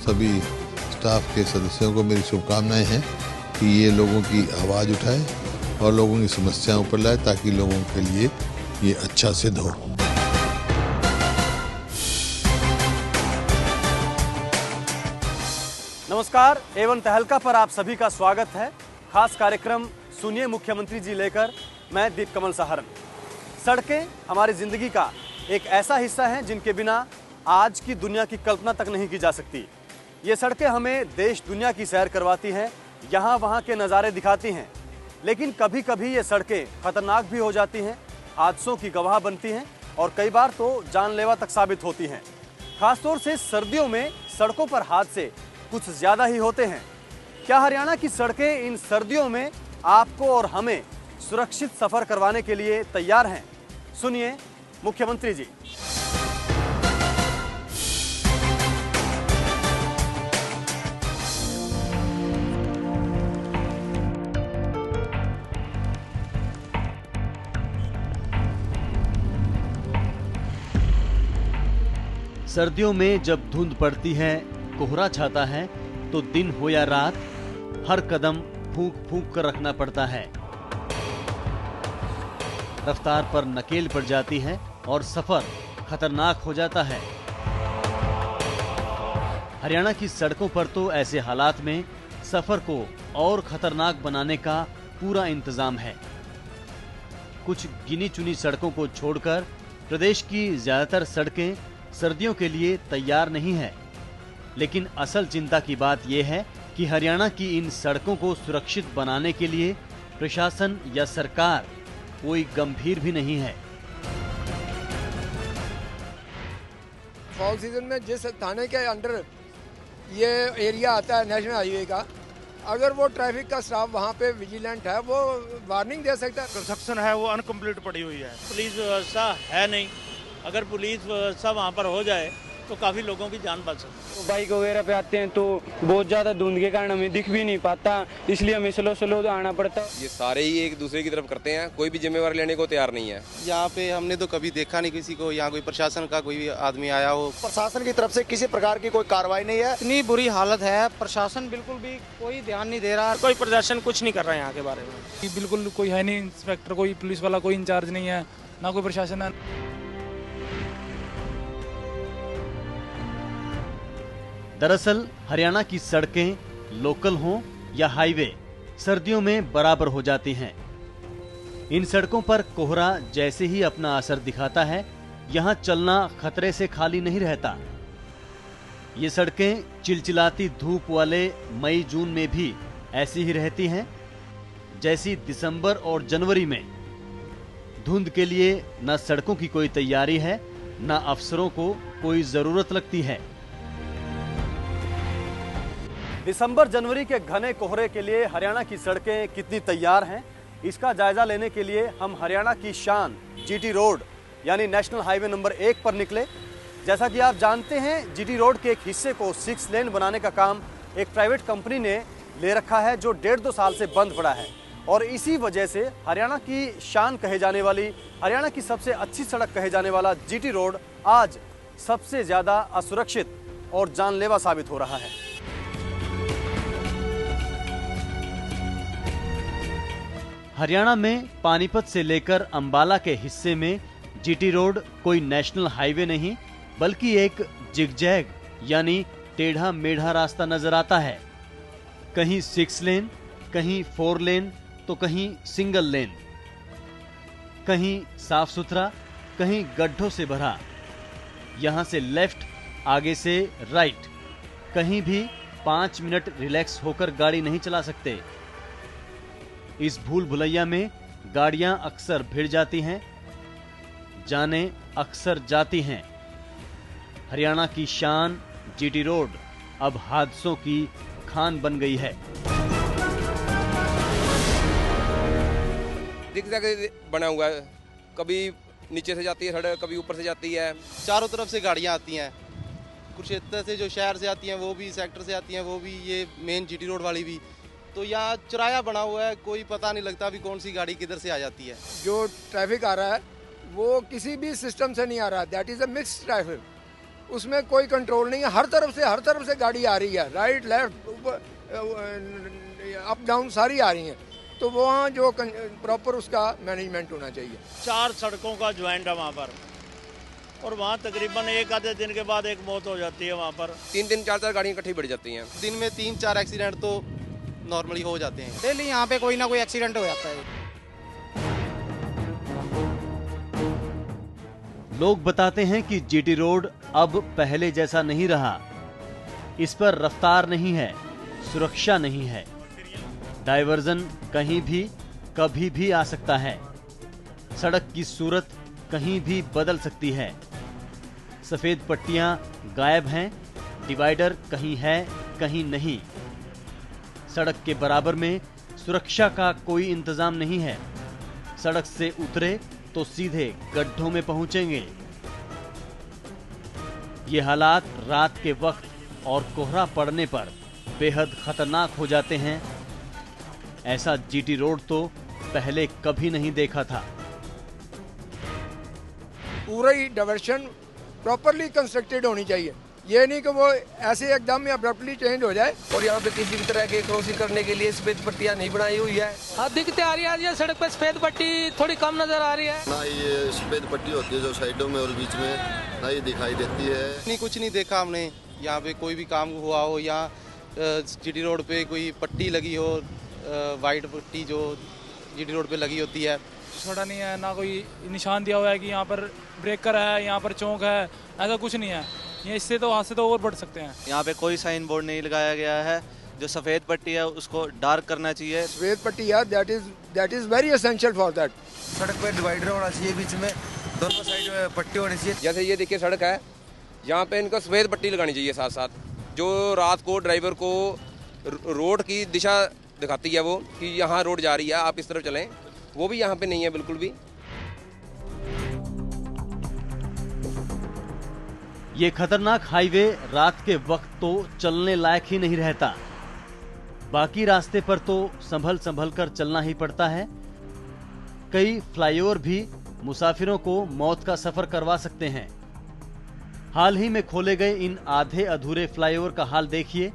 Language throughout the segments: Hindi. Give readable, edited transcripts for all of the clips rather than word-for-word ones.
सभी स्टाफ के सदस्यों को मेरी शुभकामनाएं हैं कि ये लोगों की आवाज़ उठाए और लोगों की समस्याओं पर लाए ताकि लोगों के लिए ये अच्छा सिद्ध हो। नमस्कार, एवन तहलका पर आप सभी का स्वागत है। खास कार्यक्रम सुनिए मुख्यमंत्री जी लेकर मैं दीप कमल सहारन। सड़कें हमारी जिंदगी का एक ऐसा हिस्सा है जिनके बिना आज की दुनिया की कल्पना तक नहीं की जा सकती। ये सड़कें हमें देश दुनिया की सैर करवाती हैं, यहाँ वहाँ के नज़ारे दिखाती हैं, लेकिन कभी कभी ये सड़कें खतरनाक भी हो जाती हैं, हादसों की गवाह बनती हैं और कई बार तो जानलेवा तक साबित होती हैं। खासतौर से सर्दियों में सड़कों पर हादसे कुछ ज़्यादा ही होते हैं। क्या हरियाणा की सड़कें इन सर्दियों में आपको और हमें सुरक्षित सफ़र करवाने के लिए तैयार हैं? सुनिए मुख्यमंत्री जी। सर्दियों में जब धुंध पड़ती है, कोहरा छाता है, तो दिन हो या रात हर कदम फूंक फूंक कर रखना पड़ता है। रफ्तार पर नकेल पड़ जाती है और सफर खतरनाक हो जाता है। हरियाणा की सड़कों पर तो ऐसे हालात में सफर को और खतरनाक बनाने का पूरा इंतजाम है। कुछ गिनी चुनी सड़कों को छोड़कर प्रदेश की ज्यादातर सड़कें सर्दियों के लिए तैयार नहीं है। लेकिन असल चिंता की बात यह है कि हरियाणा की इन सड़कों को सुरक्षित बनाने के लिए प्रशासन या सरकार कोई गंभीर भी नहीं है। फॉल सीजन में जिस थाने के अंडर ये एरिया आता है नेशनल हाईवे का, अगर वो ट्रैफिक का स्टाफ वहाँ पे विजिलेंट है, वो वार्निंग दे सकता है। कंस्ट्रक्शन है वो अनकम्प्लीट पड़ी हुई है, पुलिस व्यवस्था है नहीं। अगर पुलिस व्यवस्था वहाँ पर हो जाए तो काफी लोगों की जान बच सकती है। बाइक वगैरह पे आते हैं तो बहुत ज्यादा धुंध के कारण हमें दिख भी नहीं पाता, इसलिए हमें स्लो स्लो आना पड़ता है। ये सारे ही एक दूसरे की तरफ करते हैं, कोई भी जिम्मेवारी लेने को तैयार नहीं है। यहाँ पे हमने तो कभी देखा नहीं किसी को, यहाँ कोई प्रशासन का कोई आदमी आया हो। प्रशासन की तरफ से किसी प्रकार की कोई कार्रवाई नहीं है। इतनी बुरी हालत है, प्रशासन बिल्कुल भी कोई ध्यान नहीं दे रहा। कोई प्रशासन कुछ नहीं कर रहा है यहाँ के बारे में। बिल्कुल कोई है नहीं, इंस्पेक्टर कोई पुलिस वाला कोई इंचार्ज नहीं है, ना कोई प्रशासन है। दरअसल हरियाणा की सड़कें लोकल हों या हाईवे सर्दियों में बराबर हो जाती हैं। इन सड़कों पर कोहरा जैसे ही अपना असर दिखाता है, यहाँ चलना खतरे से खाली नहीं रहता। ये सड़कें चिलचिलाती धूप वाले मई जून में भी ऐसी ही रहती हैं जैसी दिसंबर और जनवरी में। धुंध के लिए न सड़कों की कोई तैयारी है, न अफसरों को कोई जरूरत लगती है। दिसंबर जनवरी के घने कोहरे के लिए हरियाणा की सड़कें कितनी तैयार हैं, इसका जायजा लेने के लिए हम हरियाणा की शान जीटी रोड यानी नेशनल हाईवे नंबर 1 पर निकले। जैसा कि आप जानते हैं, जीटी रोड के एक हिस्से को 6 लेन बनाने का काम एक प्राइवेट कंपनी ने ले रखा है जो 1.5-2 साल से बंद पड़ा है। और इसी वजह से हरियाणा की शान कहे जाने वाली, हरियाणा की सबसे अच्छी सड़क कहे जाने वाला जीटी रोड आज सबसे ज़्यादा असुरक्षित और जानलेवा साबित हो रहा है। हरियाणा में पानीपत से लेकर अंबाला के हिस्से में जीटी रोड कोई नेशनल हाईवे नहीं बल्कि एक जिगजैग यानी टेढ़ा मेढ़ा रास्ता नजर आता है। कहीं 6 लेन, कहीं 4 लेन तो कहीं सिंगल लेन, कहीं साफ सुथरा, कहीं गड्ढों से भरा। यहां से लेफ्ट, आगे से राइट, कहीं भी 5 मिनट रिलैक्स होकर गाड़ी नहीं चला सकते। इस भूल भुलैया में गाड़ियां अक्सर भिड़ जाती हैं, जाने अक्सर जाती हैं। हरियाणा की शान जीटी रोड अब हादसों की खान बन गई है। दिग बना हुआ है, कभी नीचे से जाती है सड़क, कभी ऊपर से जाती है। चारों तरफ से गाड़ियाँ आती हैं, कुरुक्षेत्र से जो शहर से आती हैं वो भी, सेक्टर से आती हैं वो भी, ये मेन जीटी रोड वाली भी। तो यहाँ चौराया बना हुआ है, कोई पता नहीं लगता अभी कौन सी गाड़ी किधर से आ जाती है। जो ट्रैफिक आ रहा है वो किसी भी सिस्टम से नहीं आ रहा, that is a mixed traffic. उसमें कोई कंट्रोल नहीं है, हर तरफ से गाड़ी आ रही है, राइट लेफ्ट अप डाउन सारी आ रही हैं। तो वहाँ जो प्रॉपर उसका मैनेजमेंट होना चाहिए। 4 सड़कों का ज्वाइंट है वहाँ पर, और वहाँ तकरीबन एक आधे दिन के बाद एक मौत हो जाती है वहाँ पर। 3-3 4-4 गाड़ियाँ इकट्ठी बढ़ जाती हैं। दिन में 3-4 एक्सीडेंट तो नॉर्मली हो जाते हैं। डेली यहाँ पे कोई ना कोई एक्सीडेंट हो जाता है। लोग बताते हैं कि जीटी रोड अब पहले जैसा नहीं रहा। इस पर रफ्तार नहीं है, सुरक्षा नहीं है, डायवर्जन कहीं भी कभी भी आ सकता है, सड़क की सूरत कहीं भी बदल सकती है, सफेद पट्टियां गायब हैं, डिवाइडर कहीं है कहीं नहीं, सड़क के बराबर में सुरक्षा का कोई इंतजाम नहीं है, सड़क से उतरे तो सीधे गड्ढों में पहुंचेंगे। ये हालात रात के वक्त और कोहरा पड़ने पर बेहद खतरनाक हो जाते हैं। ऐसा जीटी रोड तो पहले कभी नहीं देखा था। पूरा ही डायवर्शन प्रॉपरली कंस्ट्रक्टेड होनी चाहिए, ये नहीं कि वो ऐसे एकदम में अब्रप्टली चेंज हो जाए। और यहाँ पे किसी भी तरह के क्रॉसिंग करने के लिए सफेद पट्टियाँ नहीं बनाई हुई है। दिखते आ रही है सड़क पे सफेद पट्टी थोड़ी कम नजर आ रही है। ना ये सफेद पट्टी होती है जो साइडों में और बीच में, ना ये दिखाई देती है। नहीं, कुछ नहीं देखा हमने। यहाँ पे कोई भी काम हुआ हो, यहाँ जीटी रोड पे कोई पट्टी लगी हो, वाइट पट्टी जो जीटी रोड पे लगी होती है, छोड़ा नहीं है, ना कोई निशान दिया हुआ है कि यहाँ पर ब्रेकर है, यहाँ पर चौक है, ऐसा कुछ नहीं है। ये इससे तो हाथ से तो और बढ़ सकते हैं। यहाँ पे कोई साइन बोर्ड नहीं लगाया गया है। जो सफेद पट्टी है उसको डार्क करना चाहिए। सफेद पट्टी है, that is very essential for that. सड़क पे डिवाइडर होना चाहिए, बीच में दोनों साइड में पट्टी होनी चाहिए। जैसे ये देखिए सड़क है, यहाँ पे इनको सफेद पट्टी लगानी चाहिए साथ साथ, जो रात को ड्राइवर को रोड की दिशा दिखाती है, वो कि यहाँ रोड जा रही है, आप इस तरफ चलें। वो भी यहाँ पे नहीं है बिल्कुल भी। ये खतरनाक हाईवे रात के वक्त तो चलने लायक ही नहीं रहता। बाकी रास्ते पर तो संभल कर चलना ही पड़ता है। कई फ्लाईओवर भी मुसाफिरों को मौत का सफर करवा सकते हैं। हाल ही में खोले गए इन आधे अधूरे फ्लाईओवर का हाल देखिए।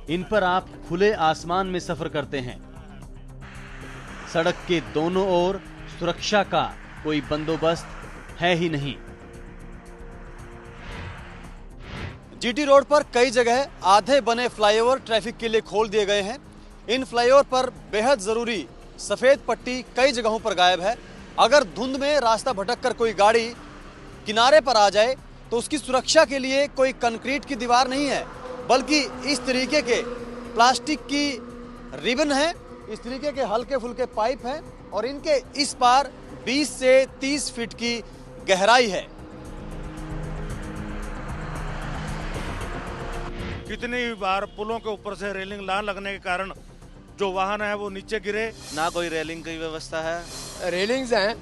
इन पर आप खुले आसमान में सफर करते हैं। सड़क के दोनों ओर सुरक्षा का कोई बंदोबस्त है ही नहीं। जीटी रोड पर कई जगह आधे बने फ्लाईओवर ट्रैफिक के लिए खोल दिए गए हैं। इन फ्लाईओवर पर बेहद जरूरी सफेद पट्टी कई जगहों पर गायब है। अगर धुंध में रास्ता भटककर कोई गाड़ी किनारे पर आ जाए तो उसकी सुरक्षा के लिए कोई कंक्रीट की दीवार नहीं है, बल्कि इस तरीके के प्लास्टिक की रिबन है, इस तरीके के हल्के फुल्के पाइप हैं और इनके इस पार 20 से 30 फीट की गहराई है। कितनी बार पुलों के ऊपर से रेलिंग ना लगने के कारण जो वाहन है वो नीचे गिरे। ना कोई रेलिंग की व्यवस्था है। रेलिंग्स हैं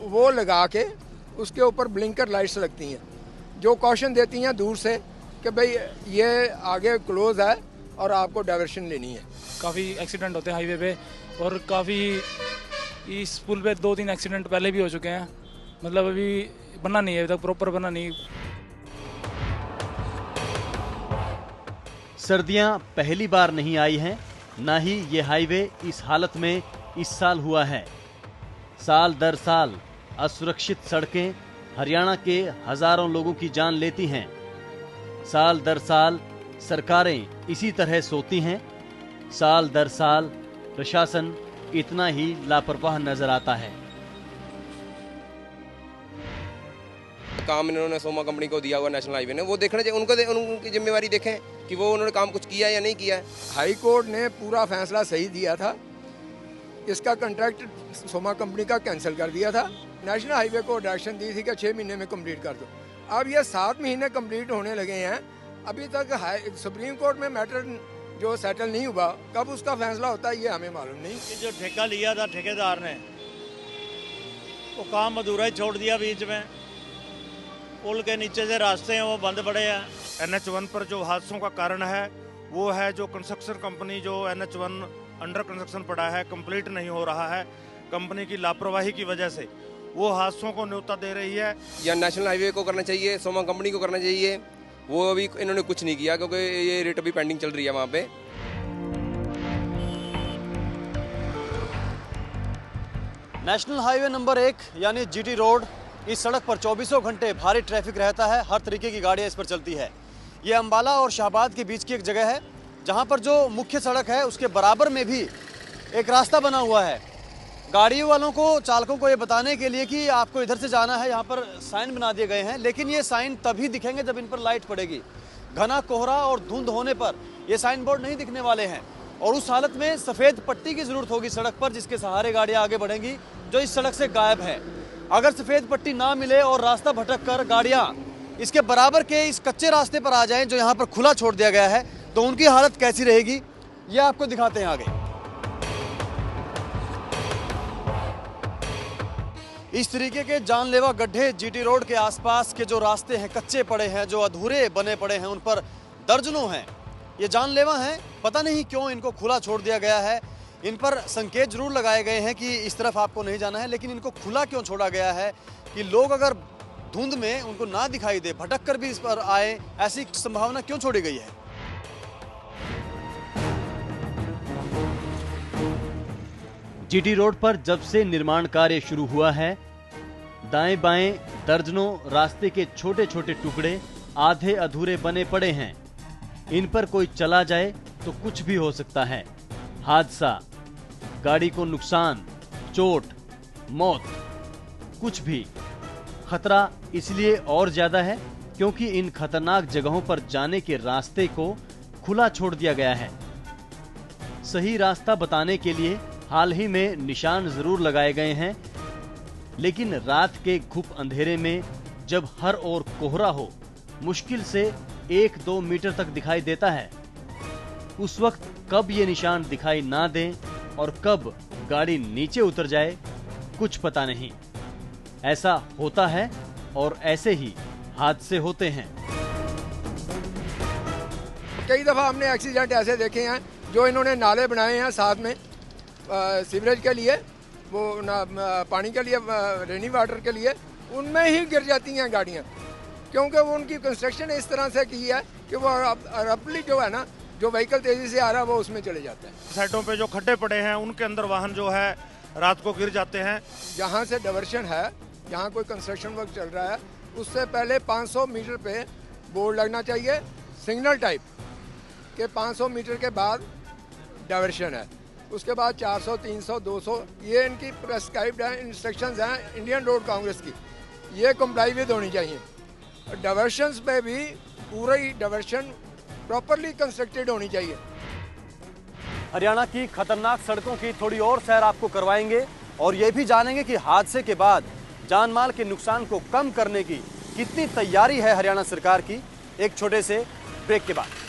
वो लगा के उसके ऊपर ब्लिंकर लाइट्स लगती हैं जो कॉशन देती हैं दूर से कि भाई ये आगे क्लोज है और आपको डायवर्शन लेनी है। काफ़ी एक्सीडेंट होते हैं हाईवे पे, और काफ़ी इस पुल पे 2-3 एक्सीडेंट पहले भी हो चुके हैं। मतलब अभी बना नहीं है, अभी तक प्रॉपर बना नहीं। सर्दियां पहली बार नहीं आई हैं, ना ही ये हाईवे इस हालत में इस साल हुआ है। साल दर साल असुरक्षित सड़कें हरियाणा के हजारों लोगों की जान लेती हैं। साल दर साल सरकारें इसी तरह सोती हैं। साल दर साल प्रशासन इतना ही लापरवाह नजर आता है। काम इन्होंने सोमा कंपनी को दिया हुआ नेशनल हाईवे ने, वो देखना चाहिए उनको, उनकी जिम्मेवारी देखें कि वो उन्होंने काम कुछ किया या नहीं किया है। हाई कोर्ट ने पूरा फैसला सही दिया था, इसका कॉन्ट्रैक्ट सोमा कंपनी का कैंसिल कर दिया था। नेशनल हाईवे को डायरेक्शन दी थी कि 6 महीने में कंप्लीट कर दो। अब ये 7 महीने कंप्लीट होने लगे हैं, अभी तक सुप्रीम कोर्ट में मैटर जो सेटल नहीं हुआ। कब उसका फैसला होता है ये हमें मालूम नहीं। जो ठेका लिया था ठेकेदार ने, वो काम अधूरा ही छोड़ दिया बीच में। पुल के नीचे से रास्ते हैं वो बंद पड़े हैं। NH1 पर जो हादसों का कारण है वो है जो कंस्ट्रक्शन कंपनी, जो NH1 अंडर कंस्ट्रक्शन पड़ा है, कंप्लीट नहीं हो रहा है, कंपनी की लापरवाही की वजह से वो हादसों को न्योता दे रही है। या नेशनल हाईवे को करना चाहिए, सोमा कंपनी को करना चाहिए, वो अभी इन्होंने कुछ नहीं किया क्योंकि ये रेट अभी पेंडिंग चल रही है वहाँ पे। नेशनल हाईवे नंबर 1 यानी जीटी रोड, इस सड़क पर 24 घंटे भारी ट्रैफिक रहता है, हर तरीके की गाड़ियाँ इस पर चलती है। ये अम्बाला और शाहबाद के बीच की एक जगह है जहाँ पर जो मुख्य सड़क है उसके बराबर में भी एक रास्ता बना हुआ है। गाड़ियों वालों को, चालकों को ये बताने के लिए कि आपको इधर से जाना है, यहाँ पर साइन बना दिए गए हैं, लेकिन ये साइन तभी दिखेंगे जब इन पर लाइट पड़ेगी। घना कोहरा और धुंध होने पर ये साइन बोर्ड नहीं दिखने वाले हैं और उस हालत में सफ़ेद पट्टी की ज़रूरत होगी सड़क पर, जिसके सहारे गाड़ियाँ आगे बढ़ेंगी, जो इस सड़क से गायब है। अगर सफ़ेद पट्टी ना मिले और रास्ता भटक कर गाड़ियाँ इसके बराबर के इस कच्चे रास्ते पर आ जाएं जो यहाँ पर खुला छोड़ दिया गया है, तो उनकी हालत कैसी रहेगी ये आपको दिखाते हैं आगे। इस तरीके के जानलेवा गड्ढे जीटी रोड के आसपास के जो रास्ते हैं, कच्चे पड़े हैं, जो अधूरे बने पड़े हैं, उन पर दर्जनों हैं। ये जानलेवा हैं, पता नहीं क्यों इनको खुला छोड़ दिया गया है। इन पर संकेत जरूर लगाए गए हैं कि इस तरफ आपको नहीं जाना है, लेकिन इनको खुला क्यों छोड़ा गया है कि लोग अगर धुंध में उनको ना दिखाई दे, भटक कर भी इस पर आए, ऐसी संभावना क्यों छोड़ी गई है? जीटी रोड पर जब से निर्माण कार्य शुरू हुआ है, दाएं बाएं दर्जनों रास्ते के छोटे छोटे टुकड़े आधे अधूरे बने पड़े हैं। इन पर कोई चला जाए तो कुछ भी हो सकता है। हादसा, गाड़ी को नुकसान, चोट, मौत, कुछ भी। खतरा इसलिए और ज्यादा है क्योंकि इन खतरनाक जगहों पर जाने के रास्ते को खुला छोड़ दिया गया है। सही रास्ता बताने के लिए हाल ही में निशान जरूर लगाए गए हैं, लेकिन रात के घुप अंधेरे में जब हर ओर कोहरा हो, मुश्किल से 1-2 मीटर तक दिखाई देता है। उस वक्त कब ये निशान दिखाई ना दें और कब गाड़ी नीचे उतर जाए, कुछ पता नहीं। ऐसा होता है और ऐसे ही हादसे होते हैं। कई दफ़ा हमने एक्सीडेंट ऐसे देखे हैं जो इन्होंने नाले बनाए हैं साथ में सीवरेज के लिए, वो पानी के लिए, रेनी वाटर के लिए, उनमें ही गिर जाती हैं गाड़ियाँ, क्योंकि वो उनकी कंस्ट्रक्शन इस तरह से की है कि वो रफली जो है ना, जो व्हीकल तेज़ी से आ रहा है वो उसमें चले जाते हैं। साइडों पे जो खड्डे पड़े हैं उनके अंदर वाहन जो है रात को गिर जाते हैं। जहाँ से डाइवर्शन है, जहाँ कोई कंस्ट्रक्शन वर्क चल रहा है, उससे पहले 500 मीटर पे बोर्ड लगना चाहिए सिग्नल टाइप के 500 मीटर के बाद डाइवर्शन है। उसके बाद 400, 300, 200 ये इनकी प्रेस्क्राइब्ड इंस्ट्रक्शंस हैं इंडियन रोड कांग्रेस की, ये कंप्लाई विद होनी चाहिए। डाइवर्शंस पे भी पूरी डाइवर्शन प्रॉपरली कंस्ट्रक्टेड होनी चाहिए। हरियाणा की खतरनाक सड़कों की थोड़ी और सैर आपको करवाएंगे और ये भी जानेंगे कि हादसे के बाद जान माल के नुकसान को कम करने की कितनी तैयारी है हरियाणा सरकार की। एक छोटे से ब्रेक के बाद।